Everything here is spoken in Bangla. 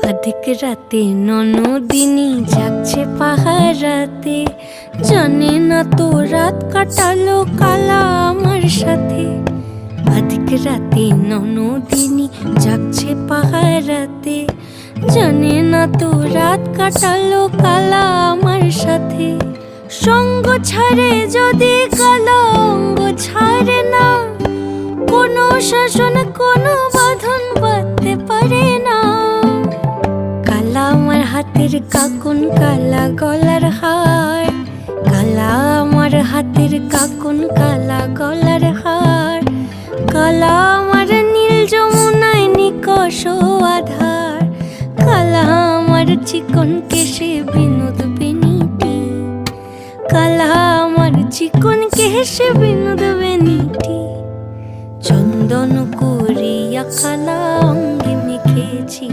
অধিক রাতে ননদিনী জাগছে পাহারাতে, জানে না তো রাত কাটালো কালা আমার সাথে। অধিক রাতে ননদিনী জাগছে পাহারাতে, জানে না তো রাত কাটালো কালা আমার সাথে। সঙ্গ ছাড়ে যদি কালা অঙ্গ ছাড়ে না, কোনো শাসন কোনো বাঁধন বাঁধতে পারে না। কালা আমার হাতের কাকুন কালা গলার হার, কালা আমার হাতের কাকুন কালা গলার হার। কালা আমার নীল যমুনায় নিকষ আধার, কালা আমার চিকন কেশে বিনোদ বেনিটি, কালা আমার চিকন কেশে বিনোদ বেনিটি। চন্দন করিয়া কালা অঙ্গে মেখেছি।